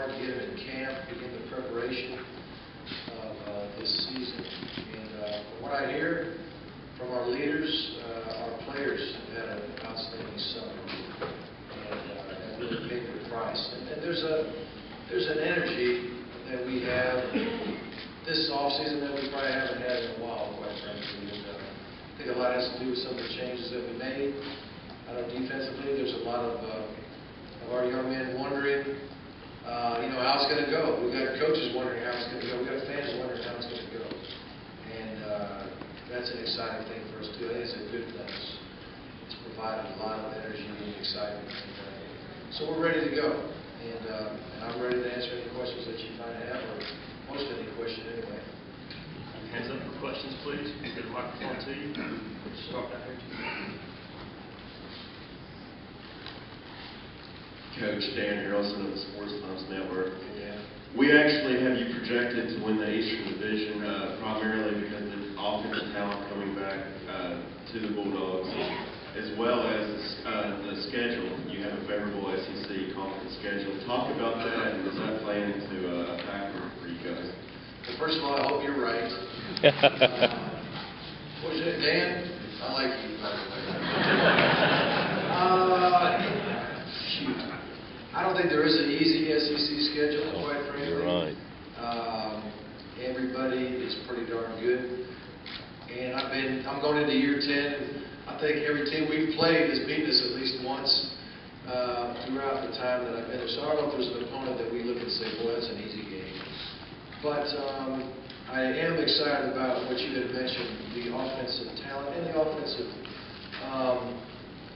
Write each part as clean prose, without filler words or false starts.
hard to get them in camp, begin the preparation of this season. And from what I hear from our leaders, our players have had an outstanding summer and really paid their price. And there's an energy that we have this offseason that we probably haven't had in a while, quite frankly. And I think a lot has to do with some of the changes that we made. I know defensively, there's a lot of our young men wondering, how it's going to go. We've got coaches wondering how it's going to go. We've got fans wondering how it's going to go. And that's an exciting thing for us, too. I think it's a good thing. It's provided a lot of energy and excitement. And, so we're ready to go. And I'm ready to answer any questions that you might have, or most any question anyway. Hands up for questions, please. Get a microphone to you. Start back here. Coach Dan Harrelson of the Sports Times Network. Yeah. We actually have you projected to win the Eastern Division primarily because of the offensive talent coming back to the Bulldogs, as well as the schedule. You have a favorable SEC conference schedule. Talk about that, and does that play into a factor for you guys? Well, first of all, I hope you're right. What was it, Dan? I like you, by the way. Shoot. I don't think there is an easy SEC schedule, quite frankly. You're right. Everybody is pretty darn good. And I'm going into year 10, and I think every team we've played has beaten us at least once throughout the time that I've been there. So I don't know if there's an opponent that we look and say, boy, that's an easy game. But I am excited about what you had mentioned, the offensive talent and the offensive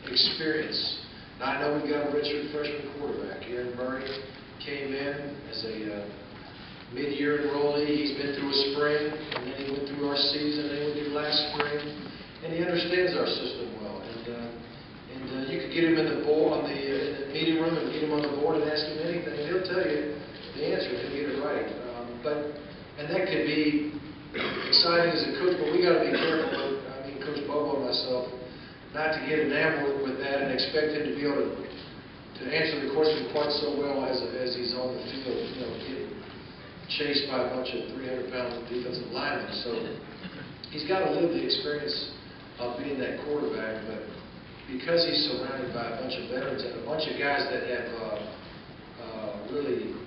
experience. Now, I know we've got a redshirt freshman quarterback. Aaron Murray came in as a mid-year enrollee. He's been through a spring, and then he went through our season, and then he went through last spring, and he understands our system well. And you could get him in the meeting room and get him on the board and ask him anything, and he'll tell you the answer. He'll get it right. And that could be exciting as a coach, but we got to be careful. I mean, Coach Bobo and myself, not to get enamored with that and expect him to be able to answer the question quite so well as he's on the field, getting chased by a bunch of 300-pound defensive linemen. So he's got to live the experience of being that quarterback, but because he's surrounded by a bunch of veterans and a bunch of guys that have really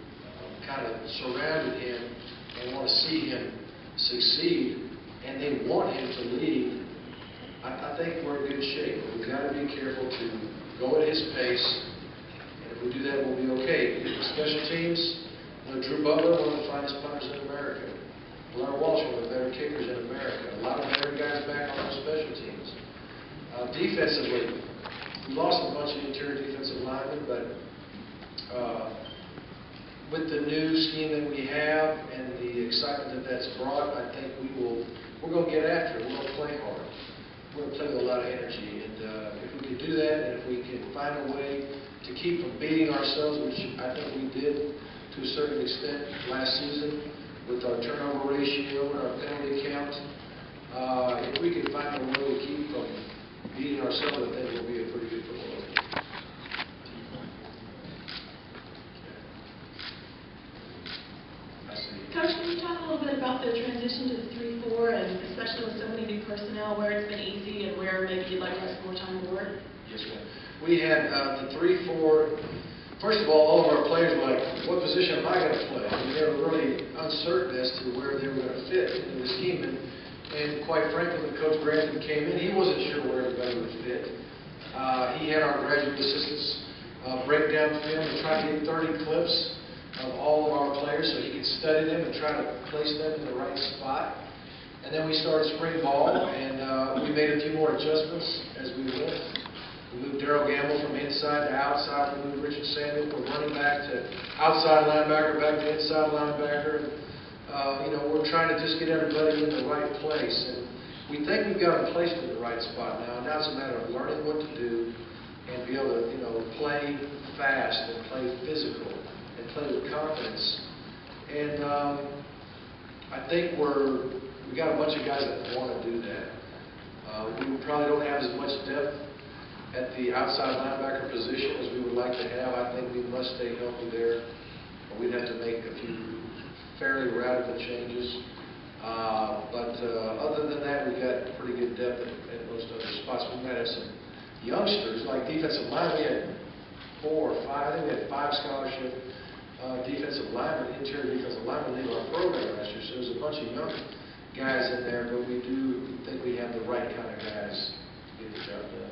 kind of surrounded him and want to see him succeed, and they want him to lead, I think we're in good shape. But we've got to be careful to go at his pace, and if we do that, we'll be okay. Special teams, Drew Butler, one of the finest punters in America. Blair Walsh, one of the better kickers in America. A lot of veteran guys back on those special teams. Defensively, we lost a bunch of interior defensive linemen, but with the new scheme that we have and the excitement that's brought, I think we're going to get after it. We're going to play hard. We're going to play with a lot of energy. And if we can do that, and if we can find a way to keep from beating ourselves, which I think we did to a certain extent last season with our turnover ratio and our penalty count, if we can find a way to keep from beating ourselves, I think we'll be a pretty good football team. Coach, can you talk a little bit about the transition to the 3-4, and especially with so many new personnel, where it's been easy and where maybe you'd like to have more time to work? Yes, ma'am. We had the 3-4. First of all of our players were like, what position am I going to play? And they were really uncertain as to where they were going to fit into the scheme. And quite frankly, when Coach Grantham came in, he wasn't sure where everybody would fit. He had our graduate assistants break down film and try to get 30 clips of all of our players so he could study them and try to place them in the right spot. And then we started spring ball, and we made a few more adjustments as we went. We moved Darrell Gamble from inside to outside. We moved Richard Samuel from running back to outside linebacker, back to inside linebacker. We're trying to just get everybody in the right place. And we think we've got them placed in the right spot now. And now it's a matter of learning what to do and be able to, play fast and play physical and play with confidence. And I think we got a bunch of guys that want to do that. We probably don't have as much depth at the outside linebacker position as we would like to have. I think we must stay healthy there. We'd have to make a few fairly radical changes. But other than that, we've got pretty good depth at most other spots. We might have some youngsters, like defensive line. We had 4 or 5, I think we had 5 scholarship defensive linemen, interior defensive linemen leave our program last year. So there's a bunch of young guys in there, but we do think we have the right kind of guys to get the job done.